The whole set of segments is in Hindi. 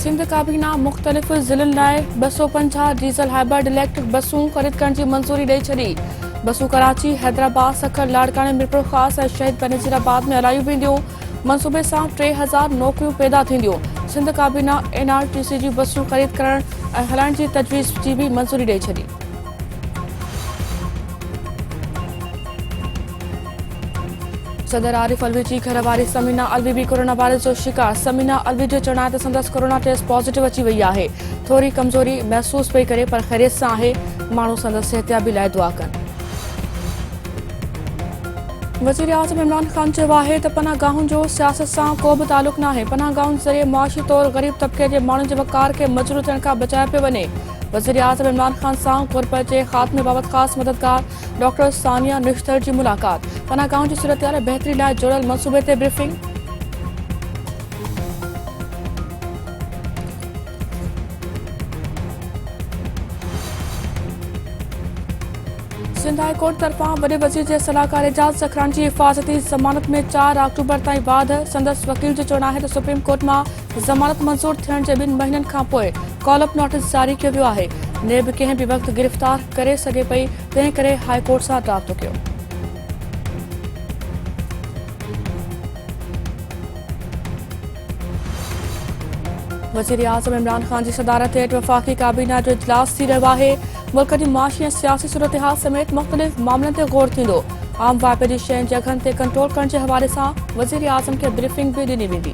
सिंध काबीना मुख़्तलिफ़ ज़िलनि लाइ 250 डीज़ल हाइब्रिड इलेक्ट्रिक बसूं ख़रीद करण जी मंज़ूरी ॾेई छॾी। बसूं कराची, हैदराबाद, सखर, लाड़काने, मीरपुर ख़ास ऐं शहीद बेनज़ीराबाद में हलायूं वेंदियूं। मंसूबे सां 3000 नौकरियूं पैदा थींदियूं। सिंध काबीना NRTC जी बसूं ख़रीद करण ऐं हलाइण जी तजवीज़ जी बि मंज़ूरी ॾेई छॾी। सदर आरिफ अलवी जी घरवारी समीना अलवी भी कोरोना वायरस जो शिकार। समीना अलवी जो चवणु आहे त संदसि कोरोना टेस्ट पॉज़िटिव अची वई आहे। थोरी कमज़ोरी महसूस पई करे पर ख़ैरियत सां आहे। माण्हू संदसि सिहतयाबी लाइ दुआ कनि। वज़ीर आज़म इमरान ख़ान चयो आहे त पनाह गाहुनि जो सियासत सां को बि तालुक़ नाहे। पनाह गाहुनि ज़रिए मुआशी तौरु ग़रीब तबिके जे माण्हुनि जे वक़ार खे मजरूह थियण खां बचायो पियो वञे। वज़ीर आज़म इमरान ख़ान सां गुरबत जे ख़ात्मे बाबति ख़ासि मददगार डॉक्टर सानिया निश्तर जी मुलाक़ात। पनाह गाहुनि जी सूरतहाल बहितरी लाइ जुड़ियल मंसूबे ते ब्रीफिंग। सिंध हाई कोर्ट तरफ़ां वॾे वज़ीर जे सलाहकार एजाज़ ज़खरानी जी हिफ़ाज़ती ज़मानत में 4 अक्टूबर ताईं वाध। संदसि वकील जो चवणु आहे त सुप्रीम कोर्ट मां ज़मानत मंज़ूर थियण जे 2 महीननि खां पोइ कॉल अप नोटिस जारी कयो वियो आहे। ने बि कंहिं बि वक़्तु गिरफ़्तार करे सघे पई, तंहिं करे हाई कोर्ट सां राबितो कयो। वज़ीर आज़म इमरान ख़ान जी सदारत हेठि वफ़ाक़ी काबीना जो इजलास थी रहियो आहे। मुल्क जी मुआशी ऐं सियासी सूरतहाल समेत मुख़्तलिफ़ मामलनि ते ग़ौर थींदो। आम वाइपे जी शयुनि जे अघनि ते कंट्रोल करण जे हवाले सां वज़ीर आज़म खे ब्रीफिंग बि ॾिनी वेंदी।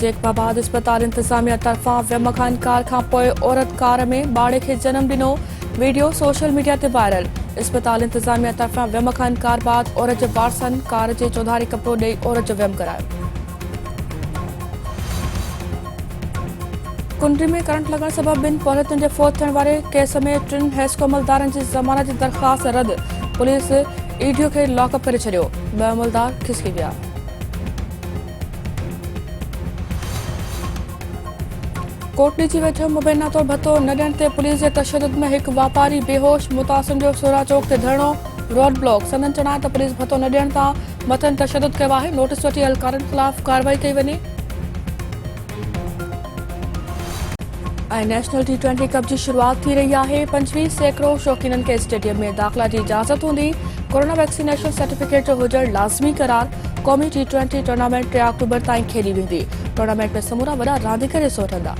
जेकबाबाद इस्पताल इंतज़ामिया तरफ़ां वहम खां इनकार खां पोइ औरत कार में ॿार खे जनम ॾिनो। वीडियो सोशल मीडिया ते वायरल। इस्पताल इंतज़ामिया तरफ़ां वहम खां इनकार बाद औरत जे वारसनि कार जे चौधारी कपिड़ो ॾेई औरत जो वहम करायो। कुंडरी में करंट लॻण सबबि 2 पौलियतुनि जे फौत थियण वारे केस में 3 हेस्को अमलदारनि जी ज़मानत जी दरख़्वास्त रद्द। पुलिस ईडीओ खे लॉकअप करे छॾियो। 2 अमलदार खिसकी विया। कोटली जी वेझो मुबैना तौरु भत्तो न ॾियण ते पुलिस जे तशदुद में हिकु वापारी बेहोश। मुतासिम जो सोरा चौक ते धरणो, रोड ब्लॉक। संदन चवणु आहे त पुलिस भत्तो न ॾियण तां मथनि तशदुद कयो आहे। नोटिस वठी एहलकारनि ख़िलाफ़ कार्रवाई कई वञे। ऐं नेशनल T20 कप जी शुरूआति थी रही आहे। 25 सैकड़ो शौक़ीननि खे स्टेडियम में दाख़िला जी इजाज़त हूंदी। कोरोना वैक्सीनेशन सर्टिफिकेट जो हुजणु लाज़मी करार। क़ौमी T20 टूर्नामेंट 3 अक्टूबर ताईं खेली वेंदी। टूर्नामेंट में समूरा वॾा रांदीगर हिसो वठंदा।